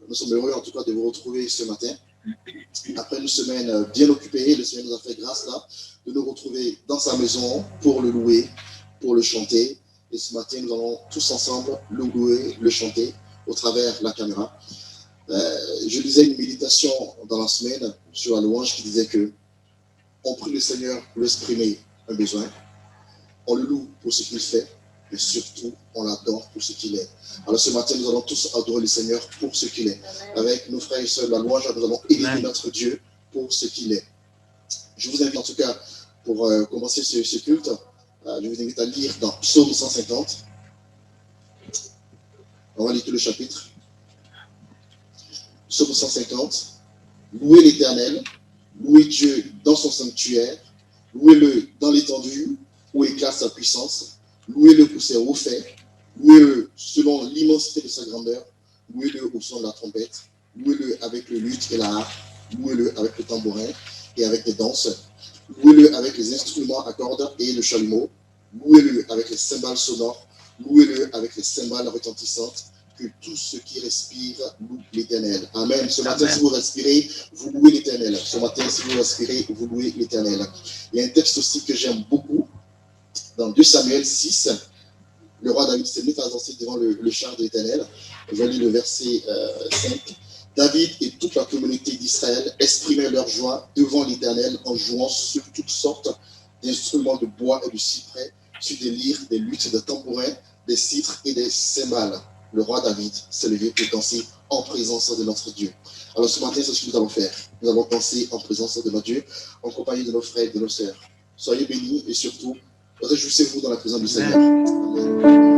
Nous sommes heureux en tout cas de vous retrouver ce matin. Après une semaine bien occupée, le Seigneur nous a fait grâce là de nous retrouver dans sa maison pour le louer, pour le chanter. Et ce matin, nous allons tous ensemble le louer, le chanter au travers la caméra. Je lisais une méditation dans la semaine sur la louange qui disait que on prie le Seigneur pour exprimer un besoin, on le loue pour ce qu'il fait, mais surtout, on l'adore pour ce qu'il est. Alors ce matin, nous allons tous adorer le Seigneur pour ce qu'il est. Avec nos frères et sœurs de la louange, nous allons élever notre Dieu pour ce qu'il est. Je vous invite en tout cas, pour commencer ce culte, je vous invite à lire dans Psaume 150. On va lire tout le chapitre. Psaume 150. Louez l'Éternel, louez Dieu dans son sanctuaire, louez-le dans l'étendue où éclate sa puissance, louez-le pour ses hauts faits, louez-le selon l'immensité de sa grandeur, louez-le au son de la trompette, louez-le avec le luth et la harpe, louez-le avec le tambourin et avec les danses, louez-le avec les instruments à cordes et le chalumeau, louez-le avec les cymbales sonores, louez-le avec les cymbales retentissantes, que tout ce qui respire loue l'Éternel. Amen. Ce matin, si vous respirez, vous louez l'Éternel. Ce matin, si vous respirez, vous louez l'Éternel. Il y a un texte aussi que j'aime beaucoup, dans 2 Samuel 6, le roi David s'est mis à danser devant le char de l'Éternel. Je lis le verset 5. David et toute la communauté d'Israël exprimaient leur joie devant l'Éternel en jouant sur toutes sortes d'instruments de bois et de cyprès, sur des lyres, des luths, des tambourins, des cithres et des cymbales. Le roi David s'est levé pour danser en présence de notre Dieu. Alors ce matin, c'est ce que nous allons faire. Nous allons danser en présence de notre Dieu, en compagnie de nos frères et de nos sœurs. Soyez bénis et surtout, réjouissez-vous dans la présence du Seigneur. Amen.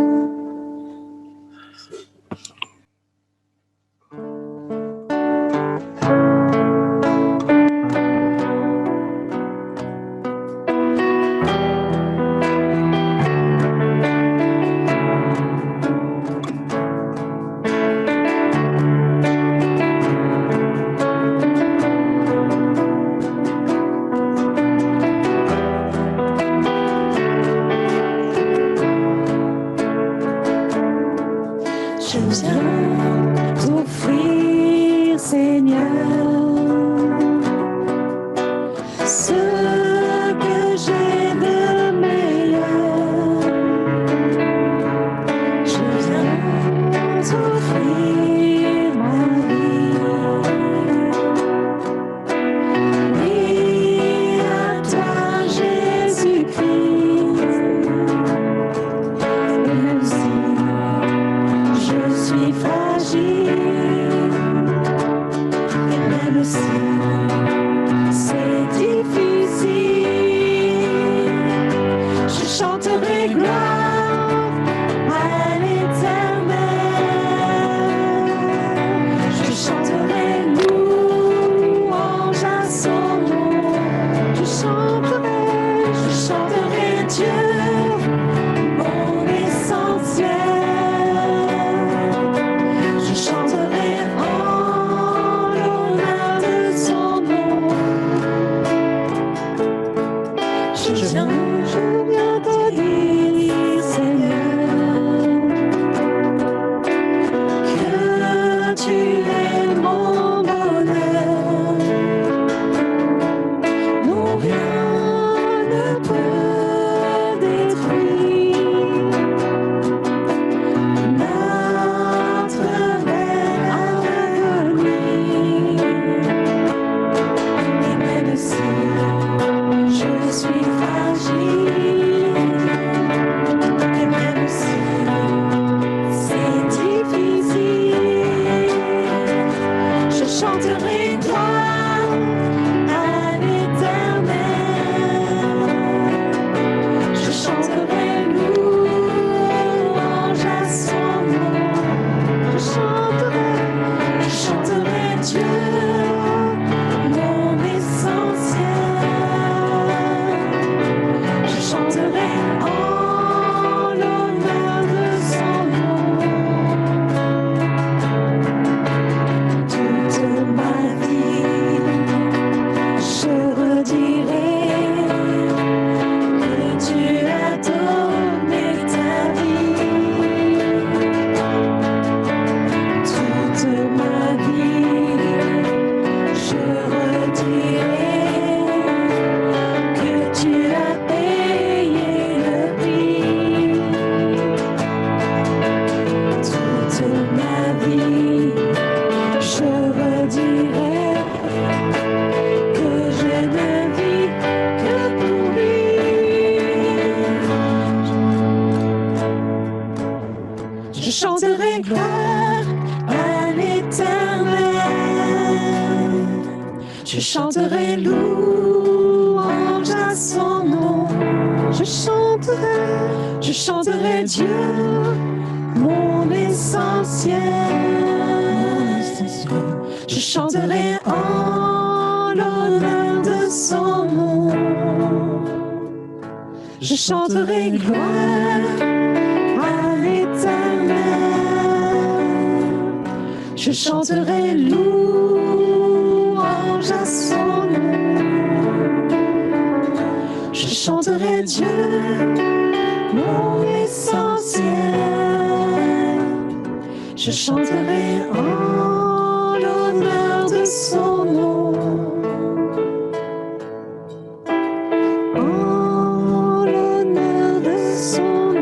Je chanterai louange à son nom. Je chanterai Dieu, mon essentiel. Je chanterai en l'honneur de son nom. Je chanterai gloire à l'Éternel. Je chanterai louange à son nom. Je chanterai Dieu, mon essentiel. Je chanterai en l'honneur de son nom. En l'honneur de son nom.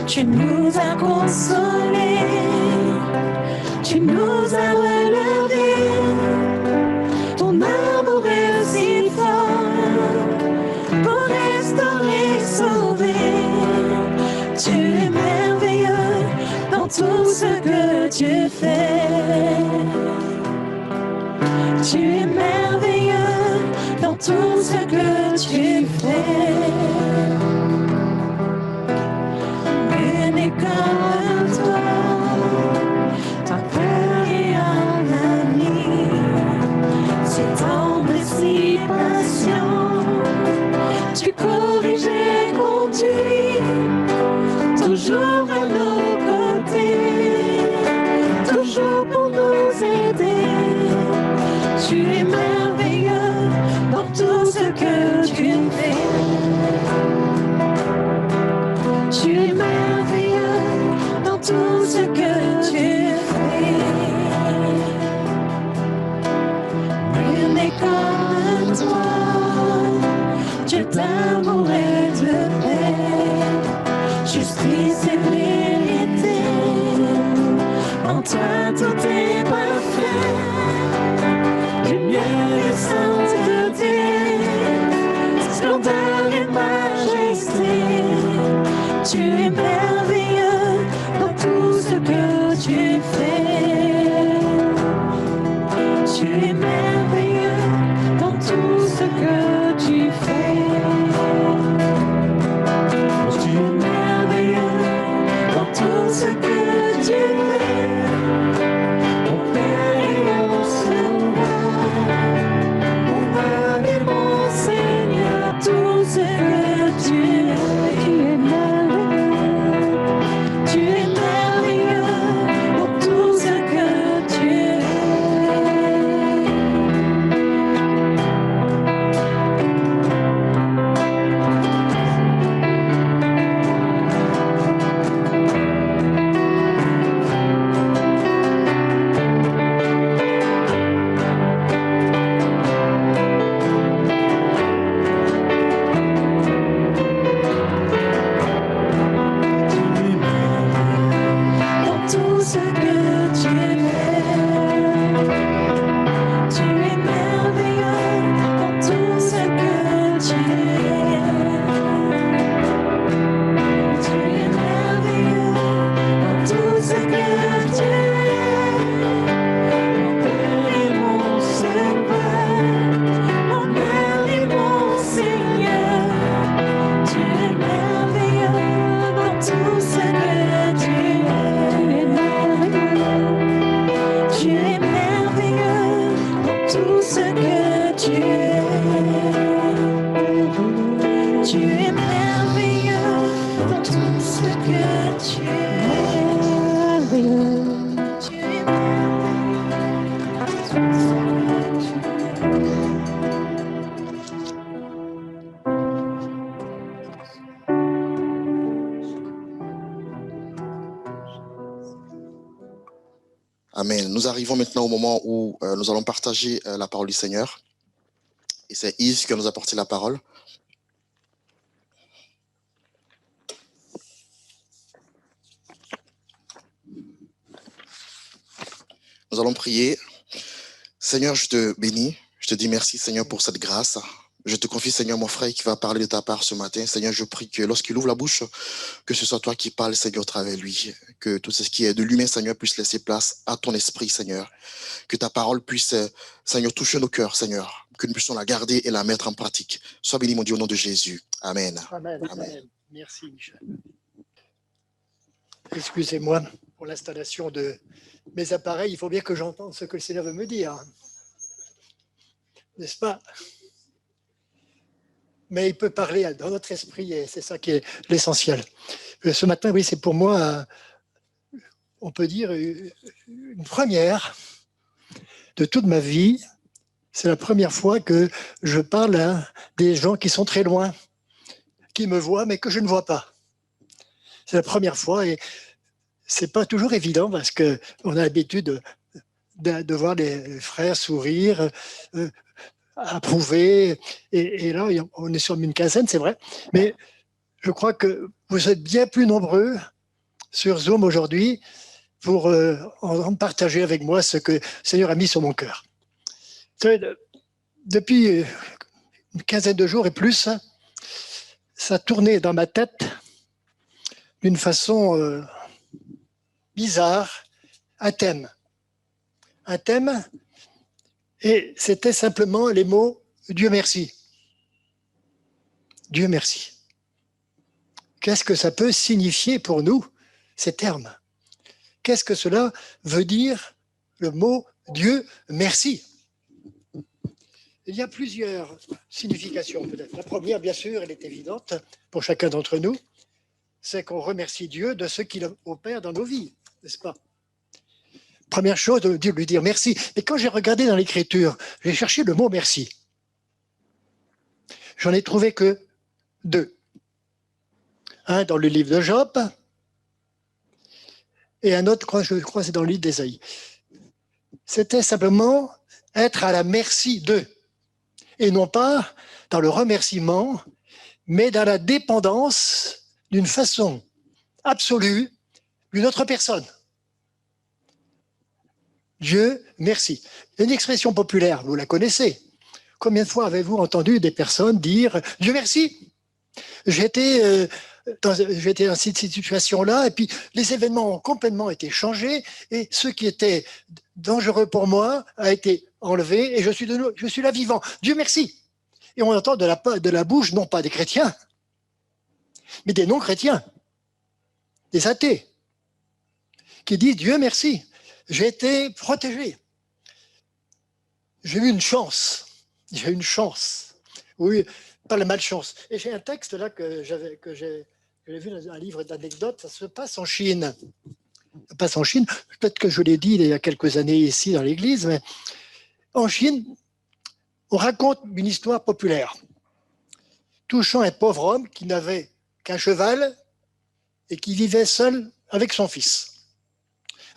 Tu nous as consolés, tu nous as relevés. Ton amour est si fort pour restaurer, sauver. Tu es merveilleux dans tout ce que tu fais. Tu es merveilleux dans tout ce que tu fais. Nul n'est comme toi, ta peur est un ami. C'est tendre et si patient, tu corriges et conduis, toujours à nos côtés, toujours pour nous aider. Tu es merveilleux dans tout ce que tu fais. Tu es merveilleux dans tout ce que tu fais. Nul n'est comme toi, Dieu d'amour et de paix, justice et vérité. En toi tout est parfait. Lumière et sainteté, splendeur et majesté. Tu es merveilleux dans tout ce que tu fais. Tu es merveilleux dans tout ce que tu fais. Tu es merveilleux dans tout ce que tu fais. Mon Père et mon Sauveur, mon âme et mon Seigneur, tout ce que tu fais. Tu es merveilleux, tu es merveilleux dans tout ce que tu fais. Dans tout ce que tu fais, tu es merveilleux dans tout ce que tu es. Tu es merveilleux dans tout ce que tu es. Mon Père et mon Sauveur, mon Père et mon Seigneur, tu es merveilleux dans tout ce que tu es. Tu es merveilleux dans tout ce que tu es. Tu es merveilleux dans tout ce que tu es. Tu es merveilleux dans tout ce que tu es. Amen. Nous arrivons maintenant au moment où nous allons partager la parole du Seigneur. Et c'est Yves qui va nous apporter la parole. Nous allons prier. Seigneur, je te bénis. Je te dis merci, Seigneur, pour cette grâce. Je te confie, Seigneur, mon frère qui va parler de ta part ce matin. Seigneur, je prie que lorsqu'il ouvre la bouche, que ce soit toi qui parles, Seigneur, au travers de lui. Que tout ce qui est de l'humain, Seigneur, puisse laisser place à ton esprit, Seigneur. Que ta parole puisse, Seigneur, toucher nos cœurs, Seigneur. Que nous puissions la garder et la mettre en pratique. Sois béni, mon Dieu, au nom de Jésus. Amen. Amen. Amen. Amen. Merci, Michel. Excusez-moi pour l'installation de mes appareils. Il faut bien que j'entende ce que le Seigneur veut me dire. N'est-ce pas? Mais il peut parler dans notre esprit et c'est ça qui est l'essentiel. Ce matin, oui, c'est pour moi, on peut dire, une première de toute ma vie. C'est la première fois que je parle à des gens qui sont très loin, qui me voient mais que je ne vois pas. C'est la première fois et c'est pas toujours évident parce que on a l'habitude de voir les frères sourire, approuver. Et là, on est sur une quinzaine, c'est vrai. Mais je crois que vous êtes bien plus nombreux sur Zoom aujourd'hui pour en partager avec moi ce que le Seigneur a mis sur mon cœur. Vous savez, depuis une quinzaine de jours et plus, ça tournait dans ma tête d'une façon bizarre, un thème. Un thème, et c'était simplement les mots « Dieu merci ». Dieu merci. Qu'est-ce que ça peut signifier pour nous, ces termes? Qu'est-ce que cela veut dire, le mot « Dieu merci » ? Il y a plusieurs significations peut-être. La première, bien sûr, elle est évidente pour chacun d'entre nous, c'est qu'on remercie Dieu de ce qu'il opère dans nos vies, n'est-ce pas? Première chose, de lui dire merci. Mais quand j'ai regardé dans l'Écriture, j'ai cherché le mot merci. J'en ai trouvé que 2. Un dans le livre de Job et un autre, je crois, c'est dans le livre d'Ésaïe. C'était simplement être à la merci d'eux. Et non pas dans le remerciement, mais dans la dépendance d'une façon absolue d'une autre personne. Dieu merci. Une expression populaire, vous la connaissez. Combien de fois avez-vous entendu des personnes dire « Dieu merci ». J'étais dans cette situation-là et puis les événements ont complètement été changés et ce qui était dangereux pour moi a été enlevé et je suis là vivant. Dieu merci. Et on entend de la bouche, non pas des chrétiens, mais des non-chrétiens, des athées, qui disent Dieu merci. J'ai été protégé. J'ai eu une chance. J'ai eu une chance. Oui, pas la malchance. Et j'ai un texte là que j'ai vu dans un livre d'anecdotes. Ça se passe en Chine. Ça passe en Chine. Peut-être que je l'ai dit il y a quelques années ici dans l'église, mais en Chine, on raconte une histoire populaire touchant un pauvre homme qui n'avait qu'un cheval et qui vivait seul avec son fils.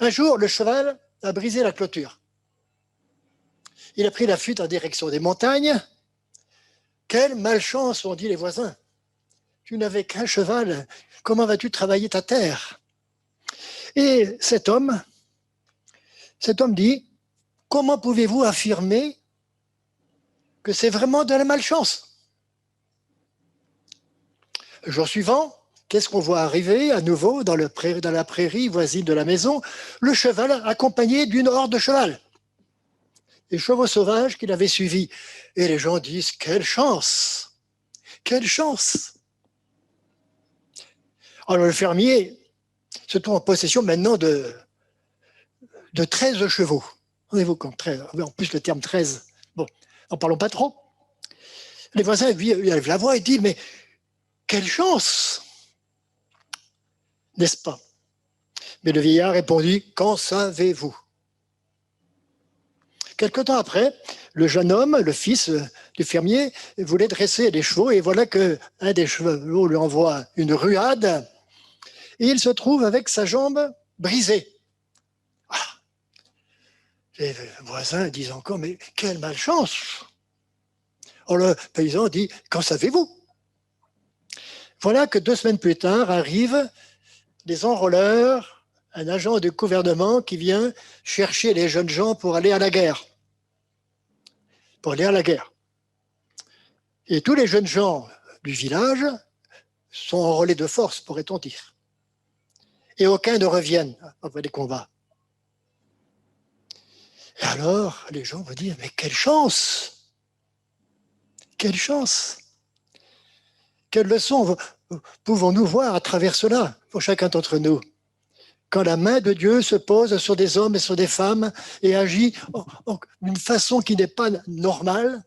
Un jour, le cheval a brisé la clôture. Il a pris la fuite en direction des montagnes. Quelle malchance, ont dit les voisins. Tu n'avais qu'un cheval, comment vas-tu travailler ta terre? Et cet homme dit, comment pouvez-vous affirmer que c'est vraiment de la malchance? Le jour suivant, qu'est-ce qu'on voit arriver à nouveau dans la prairie voisine de la maison? Le cheval accompagné d'une horde de cheval. Les chevaux sauvages qu'il avait suivis. Et les gens disent, quelle chance! Quelle chance! Alors le fermier se trouve en possession maintenant de 13 chevaux. Rendez-vous compte, 13. En plus le terme 13, bon, n'en parlons pas trop. Les voisins lui élèvent la voix et disent, mais quelle chance! N'est-ce pas? Mais le vieillard répondit, qu'en savez-vous? Quelque temps après, le jeune homme, le fils du fermier, voulait dresser les chevaux et voilà qu'un des chevaux lui envoie une ruade et il se trouve avec sa jambe brisée. Ah. Les voisins disent encore, mais quelle malchance! Alors le paysan dit, qu'en savez-vous? Voilà que 2 semaines plus tard arrivent des enrôleurs, un agent du gouvernement qui vient chercher les jeunes gens pour aller à la guerre. Et tous les jeunes gens du village sont enrôlés de force, pourrait-on dire. Et aucun ne reviennent après les combats. Et alors, les gens vont dire, mais quelle chance! Quelle chance! Quelle leçon pouvons-nous voir à travers cela, pour chacun d'entre nous? Quand la main de Dieu se pose sur des hommes et sur des femmes et agit d'une façon qui n'est pas normale,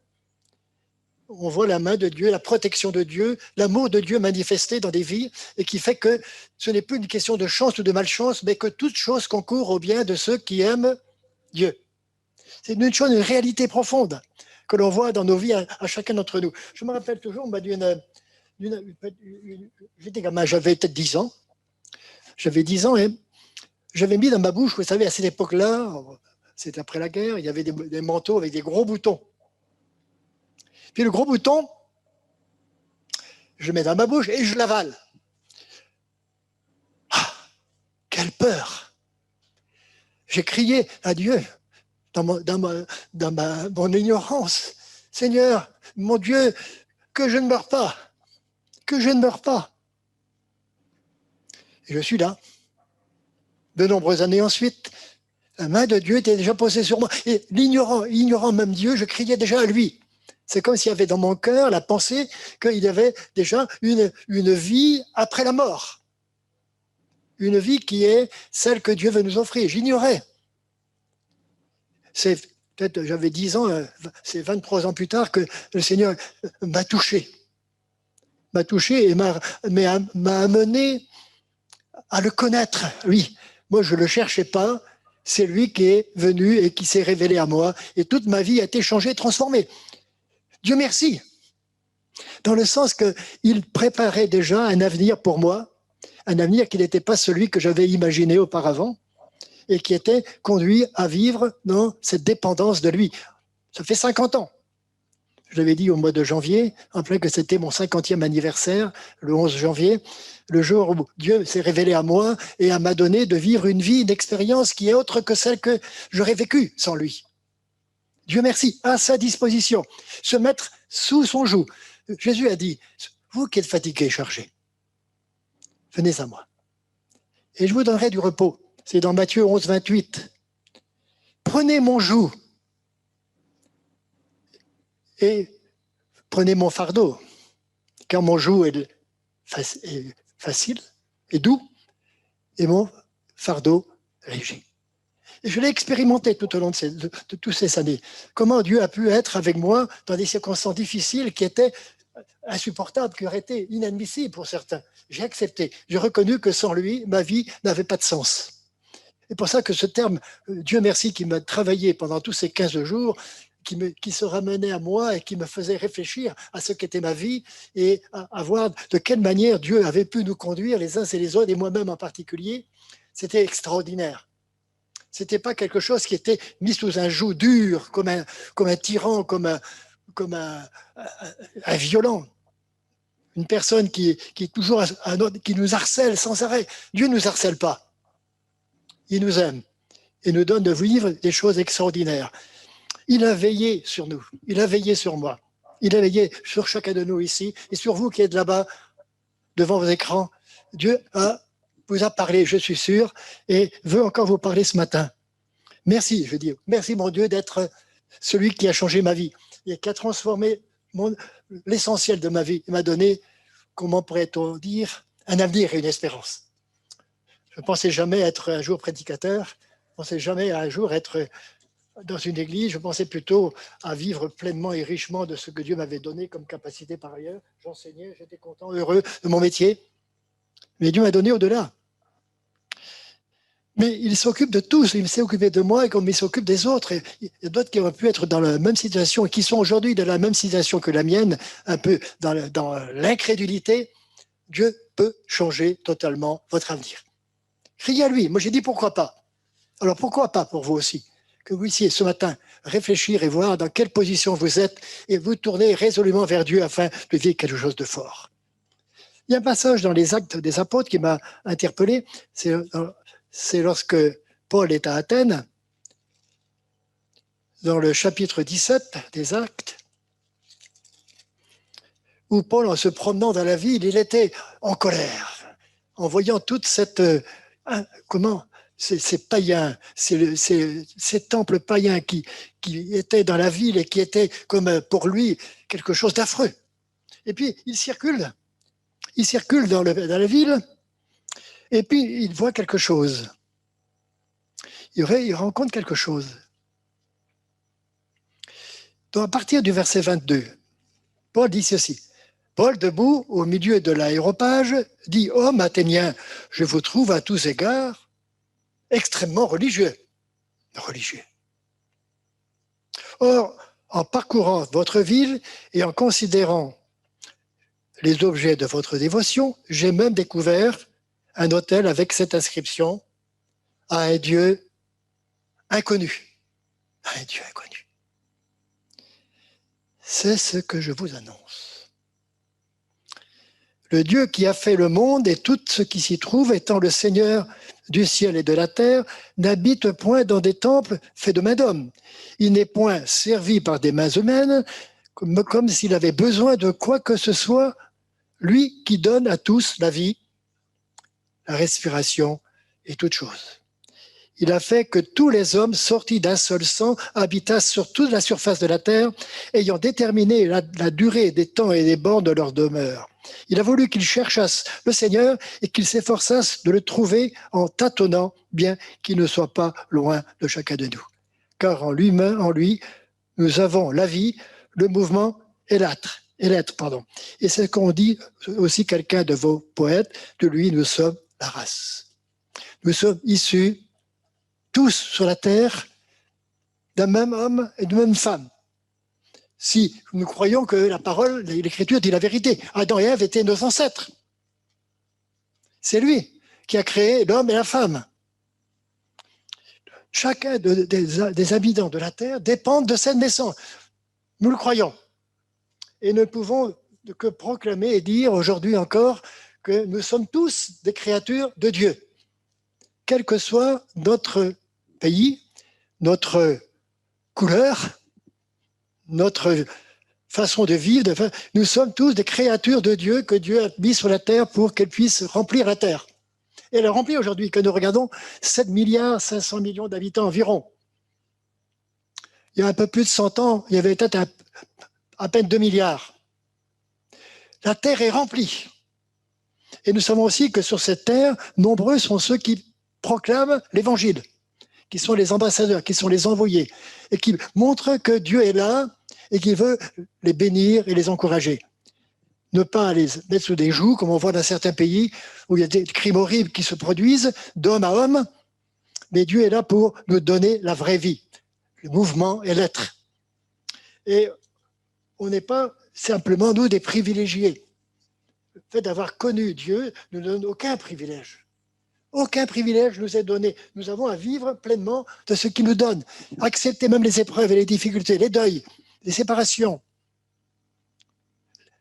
on voit la main de Dieu, la protection de Dieu, l'amour de Dieu manifesté dans des vies et qui fait que ce n'est plus une question de chance ou de malchance, mais que toute chose concourt au bien de ceux qui aiment Dieu. C'est une chose, une réalité profonde que l'on voit dans nos vies à chacun d'entre nous. Je me rappelle toujours j'étais gamin, j'avais peut-être 10 ans. J'avais 10 ans et j'avais mis dans ma bouche, vous savez, à cette époque-là, c'était après la guerre, il y avait des manteaux avec des gros boutons. Puis le gros bouton, je le mets dans ma bouche et je l'avale. Ah, quelle peur! J'ai crié à Dieu mon ignorance. Seigneur, mon Dieu, que je ne meurs pas, que je ne meurs pas. Et je suis là. De nombreuses années ensuite, la main de Dieu était déjà posée sur moi. Et ignorant même Dieu, je criais déjà à lui. C'est comme s'il y avait dans mon cœur la pensée qu'il y avait déjà une vie après la mort. Une vie qui est celle que Dieu veut nous offrir. J'ignorais. C'est peut-être, j'avais 10 ans, c'est 23 ans plus tard que le Seigneur m'a touché et m'a amené à le connaître. Oui, moi je ne le cherchais pas, c'est lui qui est venu et qui s'est révélé à moi. Et toute ma vie a été changée, transformée. Dieu merci. Dans le sens qu'il préparait déjà un avenir pour moi, un avenir qui n'était pas celui que j'avais imaginé auparavant et qui était conduit à vivre dans cette dépendance de lui. Ça fait 50 ans. Je l'avais dit au mois de janvier, après que c'était mon 50e anniversaire, le 11 janvier, le jour où Dieu s'est révélé à moi et m'a donné de vivre une vie, une expérience qui est autre que celle que j'aurais vécue sans lui. Dieu merci, à sa disposition, se mettre sous son joug. Jésus a dit, vous qui êtes fatigués et chargés, venez à moi. Et je vous donnerai du repos. C'est dans Matthieu 11, 28. Prenez mon joug et prenez mon fardeau, car mon joug est facile et doux, et mon fardeau léger. Et je l'ai expérimenté tout au long de toutes ces années. Comment Dieu a pu être avec moi dans des circonstances difficiles qui étaient insupportables, qui auraient été inadmissibles pour certains. J'ai accepté. J'ai reconnu que sans lui, ma vie n'avait pas de sens. C'est pour ça que ce terme, Dieu merci, qui m'a travaillé pendant tous ces 15 jours, qui se ramenait à moi et qui me faisait réfléchir à ce qu'était ma vie et à voir de quelle manière Dieu avait pu nous conduire les uns et les autres, et moi-même en particulier, c'était extraordinaire. Ce n'était pas quelque chose qui était mis sous un joug dur, comme un tyran, comme un violent. Une personne qui est toujours qui nous harcèle sans arrêt. Dieu ne nous harcèle pas. Il nous aime et nous donne de vivre des choses extraordinaires. Il a veillé sur nous, il a veillé sur moi, il a veillé sur chacun de nous ici et sur vous qui êtes là-bas devant vos écrans. Dieu vous a parlé, je suis sûr, et veut encore vous parler ce matin. Merci, je dis, merci mon Dieu d'être celui qui a changé ma vie et qui a transformé l'essentiel de ma vie. Il m'a donné, comment pourrait-on dire, un avenir et une espérance. Je ne pensais jamais être un jour prédicateur, je ne pensais jamais un jour être dans une église, je pensais plutôt à vivre pleinement et richement de ce que Dieu m'avait donné comme capacité par ailleurs. J'enseignais, j'étais content, heureux de mon métier. Mais Dieu m'a donné au-delà. Mais il s'occupe de tous, il s'est occupé de moi et comme il s'occupe des autres. Et il y a d'autres qui auraient pu être dans la même situation et qui sont aujourd'hui dans la même situation que la mienne, un peu dans l'incrédulité. Dieu peut changer totalement votre avenir. Criez à lui. Moi, j'ai dit pourquoi pas. Alors pourquoi pas pour vous aussi? Que vous puissiez ce matin réfléchir et voir dans quelle position vous êtes et vous tourner résolument vers Dieu afin de vivre quelque chose de fort. Il y a un passage dans les Actes des Apôtres qui m'a interpellé. C'est lorsque Paul est à Athènes, dans le chapitre 17 des Actes, où Paul, en se promenant dans la ville, il était en colère, en voyant toute cette... ces païens, ces temples païens qui étaient dans la ville et qui étaient comme pour lui quelque chose d'affreux. Et puis il circule dans la ville et puis il voit quelque chose. Il rencontre quelque chose. Donc à partir du verset 22, Paul dit ceci. Paul, debout au milieu de l'aéropage, dit « Homme athénien, je vous trouve à tous égards extrêmement religieux. » Religieux. Or, en parcourant votre ville et en considérant les objets de votre dévotion, j'ai même découvert un autel avec cette inscription « À un Dieu inconnu. » À un Dieu inconnu. C'est ce que je vous annonce. Le Dieu qui a fait le monde et tout ce qui s'y trouve, étant le Seigneur du ciel et de la terre, n'habite point dans des temples faits de mains d'hommes. Il n'est point servi par des mains humaines, comme s'il avait besoin de quoi que ce soit, lui qui donne à tous la vie, la respiration et toutes choses. Il a fait que tous les hommes sortis d'un seul sang habitassent sur toute la surface de la terre, ayant déterminé la durée des temps et des bornes de leur demeure. Il a voulu qu'ils cherchassent le Seigneur et qu'ils s'efforçassent de le trouver en tâtonnant, bien qu'il ne soit pas loin de chacun de nous. Car en lui, nous avons la vie, le mouvement et l'être. Et c'est ce qu'ont dit aussi quelqu'un de vos poètes, de lui nous sommes la race. Nous sommes issus tous sur la terre d'un même homme et d'une même femme. Si nous croyons que la parole, l'Écriture dit la vérité, Adam et Ève étaient nos ancêtres. C'est lui qui a créé l'homme et la femme. Chacun des habitants de la terre dépend de cette naissance. Nous le croyons. Et ne pouvons que proclamer et dire aujourd'hui encore que nous sommes tous des créatures de Dieu. Quel que soit notre pays, notre couleur, notre façon de vivre, nous sommes tous des créatures de Dieu que Dieu a mis sur la terre pour qu'elle puisse remplir la terre. Et elle a rempli aujourd'hui, que nous regardons 7 milliards 500 millions d'habitants environ. Il y a un peu plus de 100 ans, il y avait peut-être à peine 2 milliards. La terre est remplie. Et nous savons aussi que sur cette terre, nombreux sont ceux qui proclament l'évangile, qui sont les ambassadeurs, qui sont les envoyés, et qui montrent que Dieu est là et qu'il veut les bénir et les encourager. Ne pas les mettre sous des jougs, comme on voit dans certains pays où il y a des crimes horribles qui se produisent d'homme à homme, mais Dieu est là pour nous donner la vraie vie, le mouvement et l'être. Et on n'est pas simplement, nous, des privilégiés. Le fait d'avoir connu Dieu ne nous donne aucun privilège. Aucun privilège nous est donné. Nous avons à vivre pleinement de ce qu'il nous donne. Accepter même les épreuves et les difficultés, les deuils, les séparations,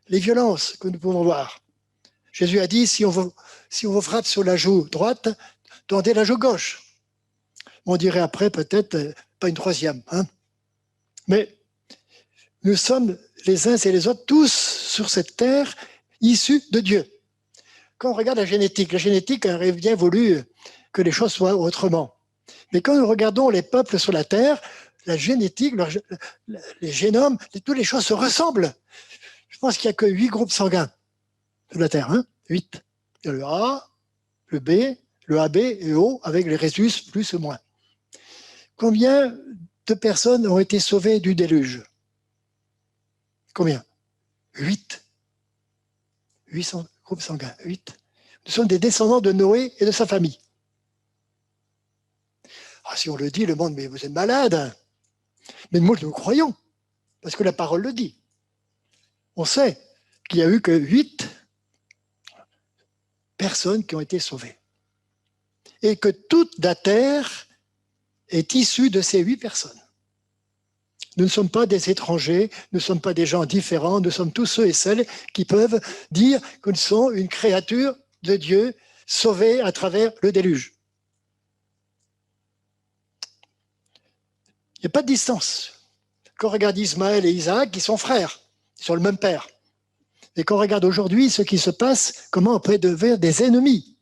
les violences que nous pouvons voir. Jésus a dit, si on vous frappe sur la joue droite, tendez la joue gauche. On dirait après peut-être pas une troisième. Mais nous sommes les uns et les autres, tous sur cette terre, issus de Dieu. Quand on regarde la génétique aurait bien voulu que les choses soient autrement. Mais quand nous regardons les peuples sur la terre, la génétique, les génomes, toutes les choses se ressemblent. Je pense qu'il n'y a que 8 groupes sanguins sur la terre. 8. Il y a le A, le B, le AB et le O, avec les rhésus plus ou moins. Combien de personnes ont été sauvées du déluge? Combien? 8. 800 groupes sanguins. 8. Nous sommes des descendants de Noé et de sa famille. Ah, si on le dit, le monde, mais vous êtes malade. Mais nous le croyons, parce que la parole le dit. On sait qu'il n'y a eu que 8 personnes qui ont été sauvées. Et que toute la terre est issue de ces 8 personnes. Nous ne sommes pas des étrangers, nous ne sommes pas des gens différents, nous sommes tous ceux et celles qui peuvent dire que nous sommes une créature de Dieu sauvée à travers le déluge. Il n'y a pas de distance. Quand on regarde Ismaël et Isaac, ils sont frères, ils sont le même père. Et quand on regarde aujourd'hui ce qui se passe, comment on peut devenir des ennemis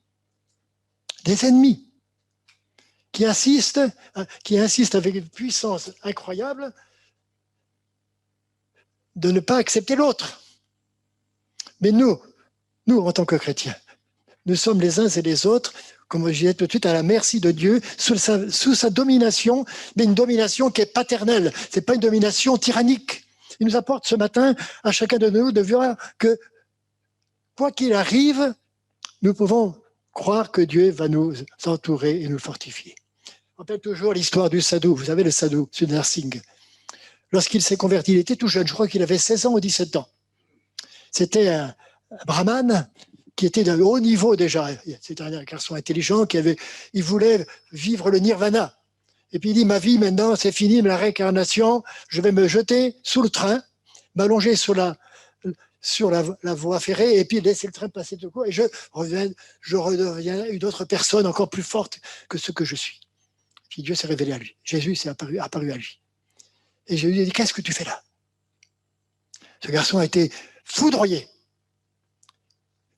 qui insistent avec une puissance incroyable de ne pas accepter l'autre. Mais nous, en tant que chrétiens, nous sommes les uns et les autres, comme je disais tout de suite, à la merci de Dieu, sous sa domination, mais une domination qui est paternelle. Ce n'est pas une domination tyrannique. Il nous apporte ce matin, à chacun de nous, de voir que, quoi qu'il arrive, nous pouvons croire que Dieu va nous entourer et nous fortifier. Je rappelle toujours l'histoire du sadhu. Vous savez, le sadhu, Sundar Singh. Lorsqu'il s'est converti, il était tout jeune, je crois qu'il avait 16 ans ou 17 ans. C'était un brahmane qui était d'un haut niveau déjà. C'était un garçon intelligent il voulait vivre le nirvana. Et puis il dit, ma vie maintenant, c'est fini, la réincarnation, je vais me jeter sous le train, m'allonger sur sur la voie ferrée et puis laisser le train passer tout court et je redeviens une autre personne encore plus forte que ce que je suis. Puis Dieu s'est révélé à lui. Jésus s'est apparu à lui. Et Jésus lui a dit, qu'est-ce que tu fais là? Ce garçon a été foudroyé.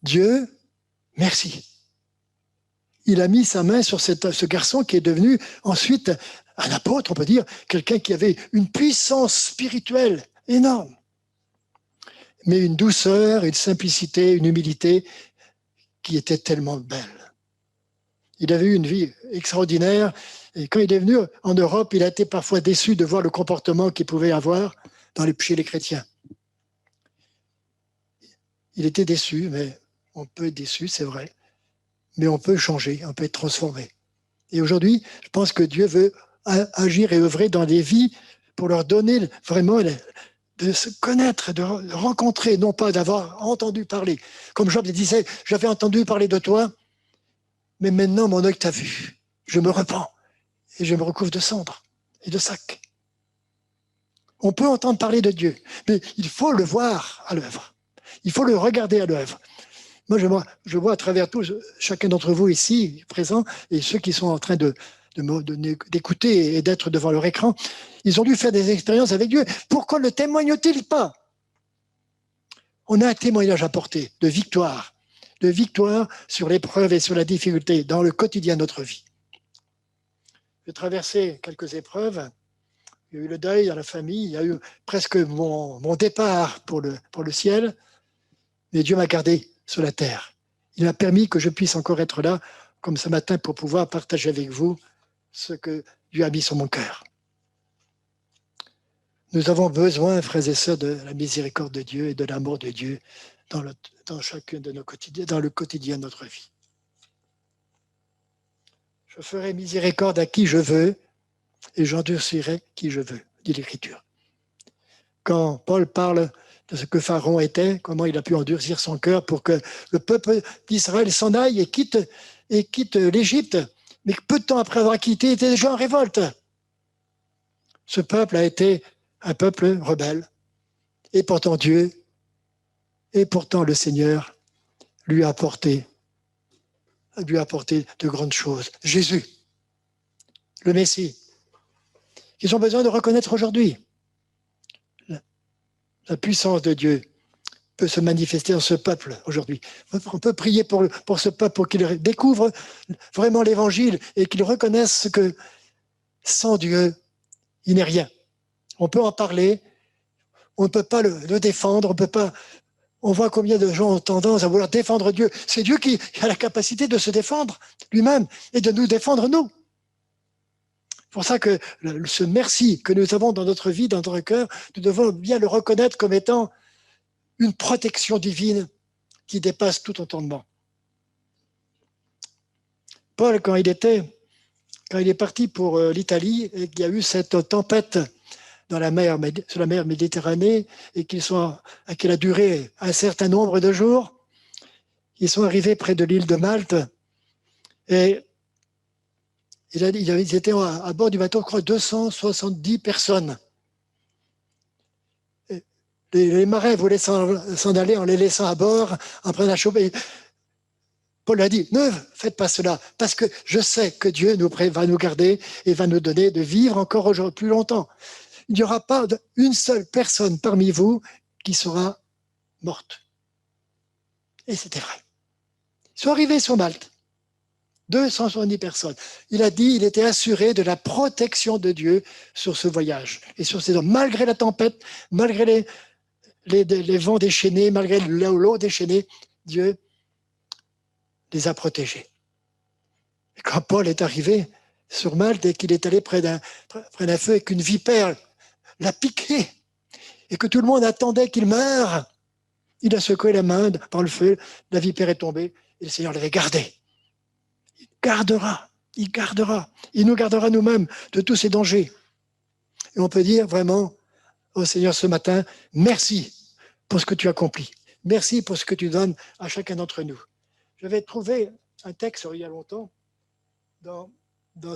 Dieu, merci. Il a mis sa main sur ce garçon qui est devenu ensuite un apôtre, on peut dire, quelqu'un qui avait une puissance spirituelle énorme, mais une douceur, une simplicité, une humilité qui était tellement belle. Il avait eu une vie extraordinaire et quand il est venu en Europe, il a été parfois déçu de voir le comportement qu'il pouvait avoir chez les chrétiens. Il était déçu, mais on peut être déçu, c'est vrai, mais on peut changer, on peut être transformé. Et aujourd'hui, je pense que Dieu veut agir et œuvrer dans les vies pour leur donner vraiment de se connaître, de rencontrer, non pas d'avoir entendu parler. Comme Job disait, j'avais entendu parler de toi, mais maintenant mon œil t'a vu. Je me repens et je me recouvre de cendres et de sacs. On peut entendre parler de Dieu, mais il faut le voir à l'œuvre. Il faut le regarder à l'œuvre. Moi, je vois à travers tous, chacun d'entre vous ici, présents, et ceux qui sont en train d'écouter et d'être devant leur écran, ils ont dû faire des expériences avec Dieu. Pourquoi ne témoignent-ils pas? On a un témoignage à porter de victoire sur l'épreuve et sur la difficulté dans le quotidien de notre vie. J'ai traversé quelques épreuves. Il y a eu le deuil dans la famille, il y a eu presque mon départ pour le ciel, mais Dieu m'a gardé sur la terre. Il m'a permis que je puisse encore être là, comme ce matin, pour pouvoir partager avec vous ce que Dieu a mis sur mon cœur. Nous avons besoin, frères et sœurs, de la miséricorde de Dieu et de l'amour de Dieu dans chacun de nos quotidiens, dans le quotidien de notre vie. Je ferai miséricorde à qui je veux et j'endurcirai qui je veux, dit l'Écriture. Quand Paul parle de ce que Pharaon était, comment il a pu endurcir son cœur pour que le peuple d'Israël s'en aille et quitte l'Égypte, mais peu de temps après avoir quitté, il était déjà en révolte. Ce peuple a été un peuple rebelle. Et pourtant Dieu, et pourtant le Seigneur lui a apporté de grandes choses. Jésus, le Messie, qu'ils ont besoin de reconnaître aujourd'hui. La puissance de Dieu peut se manifester dans ce peuple aujourd'hui. On peut prier pour ce peuple pour qu'il découvre vraiment l'Évangile et qu'il reconnaisse que sans Dieu, il n'est rien. On peut en parler, on ne peut pas le défendre, on voit combien de gens ont tendance à vouloir défendre Dieu. C'est Dieu qui a la capacité de se défendre lui-même et de nous défendre nous. C'est pour ça que ce merci que nous avons dans notre vie, dans notre cœur, nous devons bien le reconnaître comme étant une protection divine qui dépasse tout entendement. Paul, quand il est parti pour l'Italie et qu'il y a eu cette tempête sur la mer Méditerranée et qu'elle a duré un certain nombre de jours, ils sont arrivés près de l'île de Malte et ils étaient à bord du bateau, je crois, 270 personnes. Les marins voulaient s'en aller en les laissant à bord, en prenant la chauffe. Paul a dit, ne faites pas cela, parce que je sais que Dieu va nous garder et va nous donner de vivre encore aujourd'hui plus longtemps. Il n'y aura pas une seule personne parmi vous qui sera morte. Et c'était vrai. Ils sont arrivés sur Malte. 270 personnes. Il a dit, il était assuré de la protection de Dieu sur ce voyage et sur ces hommes. Malgré la tempête, malgré les vents déchaînés, malgré l'eau déchaînée, Dieu les a protégés. Et quand Paul est arrivé sur Malte et qu'il est allé près d'un feu et qu'une vipère l'a piqué et que tout le monde attendait qu'il meure, il a secoué la main par le feu, la vipère est tombée et le Seigneur l'avait gardé. Il nous gardera nous-mêmes de tous ces dangers. Et on peut dire vraiment au Seigneur ce matin, merci pour ce que tu accomplis. Merci pour ce que tu donnes à chacun d'entre nous. J'avais trouvé un texte il y a longtemps dans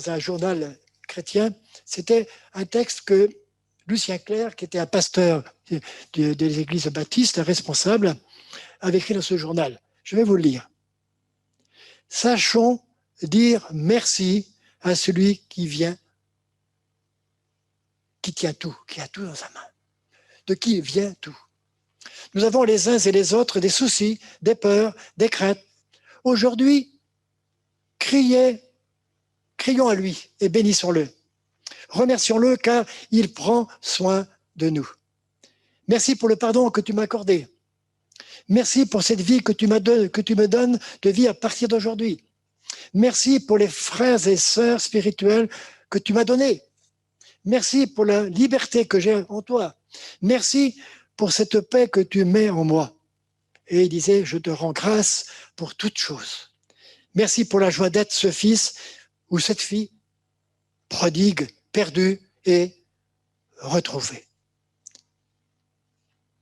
un journal chrétien. C'était un texte que Lucien Clerc, qui était un pasteur des églises baptistes, un responsable, avait écrit dans ce journal. Je vais vous le lire. Sachons dire merci à celui qui vient, qui tient tout, qui a tout dans sa main. De qui vient tout. Nous avons les uns et les autres des soucis, des peurs, des craintes. Aujourd'hui, crions à lui et bénissons-le. Remercions-le car il prend soin de nous. Merci pour le pardon que tu m'as accordé. Merci pour cette vie que tu me donnes de vie à partir d'aujourd'hui. Merci pour les frères et sœurs spirituels que tu m'as donnés. Merci pour la liberté que j'ai en toi. Merci pour cette paix que tu mets en moi. Et il disait, je te rends grâce pour toutes choses. Merci pour la joie d'être ce fils ou cette fille prodigue, perdue et retrouvée.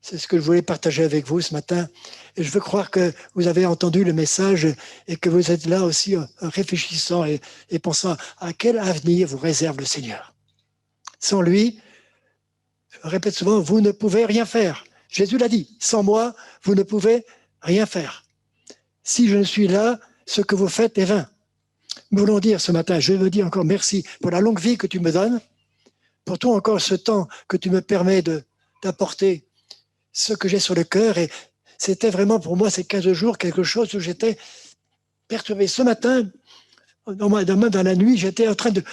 C'est ce que je voulais partager avec vous ce matin. Et je veux croire que vous avez entendu le message et que vous êtes là aussi réfléchissant et pensant à quel avenir vous réserve le Seigneur. Sans lui, je répète souvent, vous ne pouvez rien faire. Jésus l'a dit, sans moi, vous ne pouvez rien faire. Si je ne suis là, ce que vous faites est vain. Nous voulons dire ce matin, je veux dire encore merci pour la longue vie que tu me donnes, pour tout encore ce temps que tu me permets d'apporter ce que j'ai sur le cœur. Et c'était vraiment pour moi ces 15 jours quelque chose où j'étais perturbé. Ce matin, dans la nuit, j'étais en train de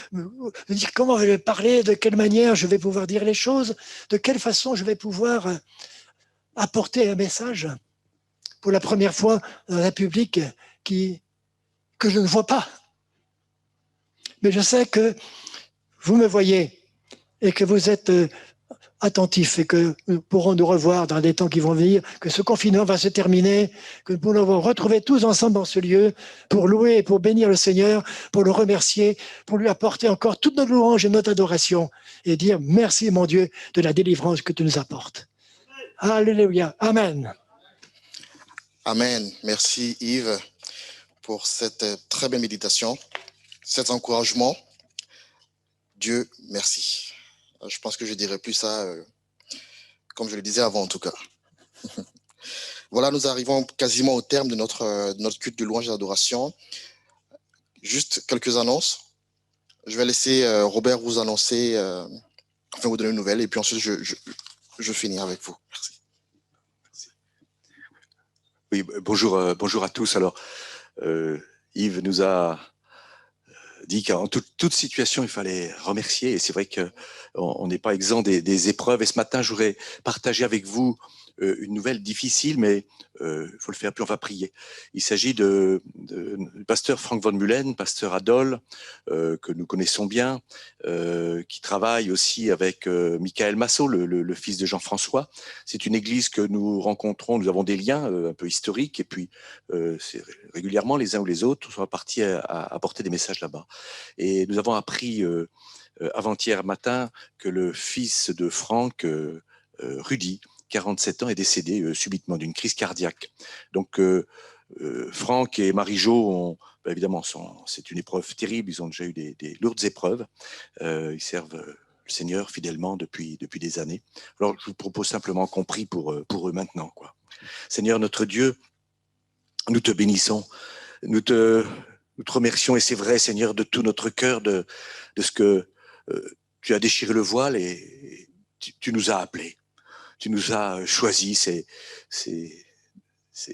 dire comment je vais parler, de quelle manière je vais pouvoir dire les choses, de quelle façon je vais pouvoir apporter un message pour la première fois dans un public que je ne vois pas. Mais je sais que vous me voyez et que vous êtes attentifs et que nous pourrons nous revoir dans des temps qui vont venir, que ce confinement va se terminer, que nous pourrons nous retrouver tous ensemble dans ce lieu pour louer et pour bénir le Seigneur, pour le remercier, pour lui apporter encore toute notre louange et notre adoration et dire merci mon Dieu de la délivrance que tu nous apportes. Alléluia. Amen. Amen. Merci Yves pour cette très belle méditation, cet encouragement. Dieu merci. Je pense que je dirais plus ça comme je le disais avant en tout cas. Voilà, nous arrivons quasiment au terme de notre culte de louange et d'adoration. Juste quelques annonces. Je vais laisser Robert vous annoncer, enfin vous donner une nouvelle et puis ensuite je finis avec vous. Merci. Oui, bonjour à tous. Alors, Yves nous a dit qu'en toute situation, il fallait remercier. Et c'est vrai qu'on n'est pas exempt des épreuves. Et ce matin, je voudrais partager avec vous une nouvelle difficile, mais il faut le faire, puis on va prier. Il s'agit du pasteur Frank von Mullen, pasteur à Dole, que nous connaissons bien, qui travaille aussi avec Michael Massot, le fils de Jean-François. C'est une église que nous rencontrons, nous avons des liens un peu historiques, et puis régulièrement, les uns ou les autres sont partis à apporter des messages là-bas. Et nous avons appris avant-hier matin que le fils de Frank, Rudy, 47 ans, est décédé subitement d'une crise cardiaque. Donc, Franck et Marie-Jo ont, évidemment, c'est une épreuve terrible. Ils ont déjà eu des lourdes épreuves. Ils servent le Seigneur fidèlement depuis des années. Alors, je vous propose simplement qu'on prie pour eux maintenant, quoi. Seigneur, notre Dieu, nous te bénissons. Nous te remercions, et c'est vrai, Seigneur, de tout notre cœur, de ce que tu as déchiré le voile et tu nous as appelés. Tu nous as choisis, c'est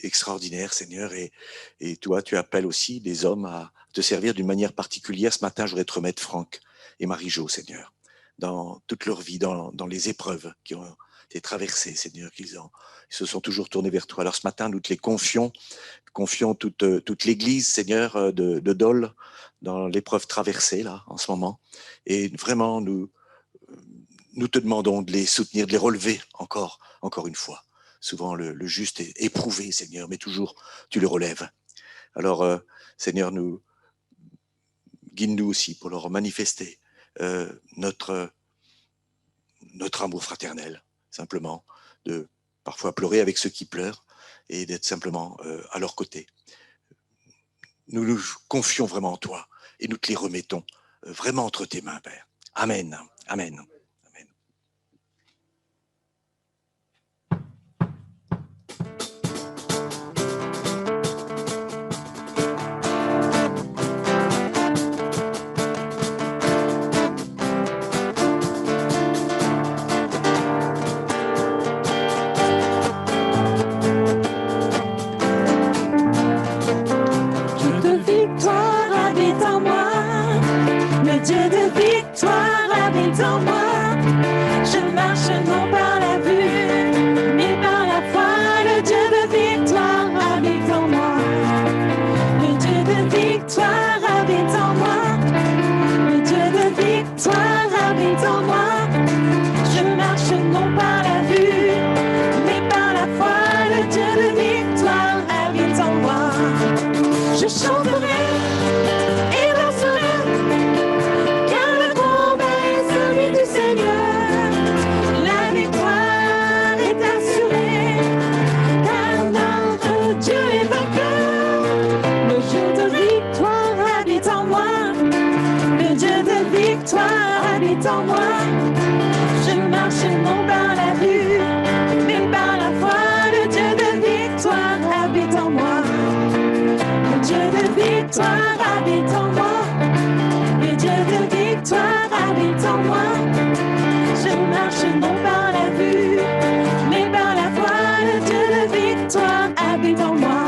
extraordinaire, Seigneur, et toi, tu appelles aussi des hommes à te servir d'une manière particulière. Ce matin, je voudrais te remettre Franck et Marie-Jo, Seigneur, dans toute leur vie, dans les épreuves qui ont été traversées, Seigneur, ils se sont toujours tournés vers toi. Alors ce matin, nous te les confions toute l'Église, Seigneur, de Dole, dans l'épreuve traversée, là, en ce moment, et vraiment, nous te demandons de les soutenir, de les relever encore une fois. Souvent, le juste est éprouvé, Seigneur, mais toujours, tu le relèves. Alors, Seigneur, guide-nous aussi pour leur manifester notre amour fraternel, simplement, de parfois pleurer avec ceux qui pleurent et d'être simplement à leur côté. Nous nous confions vraiment en toi et nous te les remettons vraiment entre tes mains, Père. Amen. Amen. Dieu de victoire habite en moi. Je marche non par la vue, mais par la foi. Le Dieu de victoire habite en moi. Le Dieu de victoire habite en moi. Le Dieu de victoire habite en moi. Je marche non par la vue, mais par la foi. Le Dieu de victoire habite en moi. Je chanterai et danserai, car le combat est celui du Seigneur. La victoire est assurée, car notre Dieu est vainqueur. Le Dieu de victoire habite en moi. Le Dieu de victoire habite en moi. Je marche non par la vue, mais par la foi. Le Dieu de victoire habite en moi. Le Dieu de victoire habite en moi. Le Dieu de victoire habite en moi. Je marche non par la vue, mais par la foi. Le Dieu de victoire habite en moi.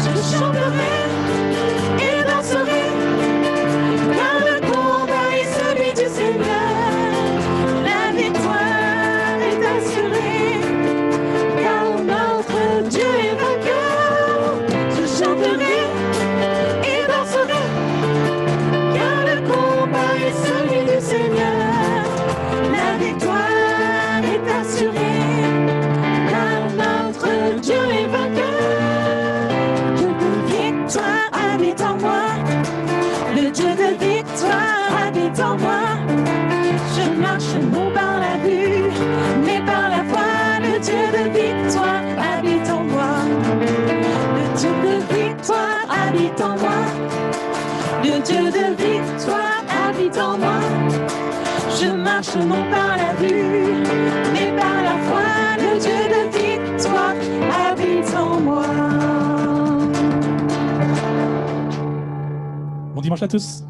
Je chanterai et danserai, car le combat est celui du Seigneur. La victoire est assurée, car notre Dieu est vainqueur. Je chanterai et danserai, car le combat est celui du Seigneur. La victoire est assurée, car notre Dieu est vainqueur. Dieu de victoire habite en moi. Le Dieu de victoire habite en moi. Je marche non par la vue, mais par la foi. Le Dieu de victoire habite en moi. Le Dieu de victoire habite en moi. Le Dieu de victoire habite en moi. Je marche non par la vue, mais par la foi. Le Dieu de victoire habite en moi. Bon dimanche à tous.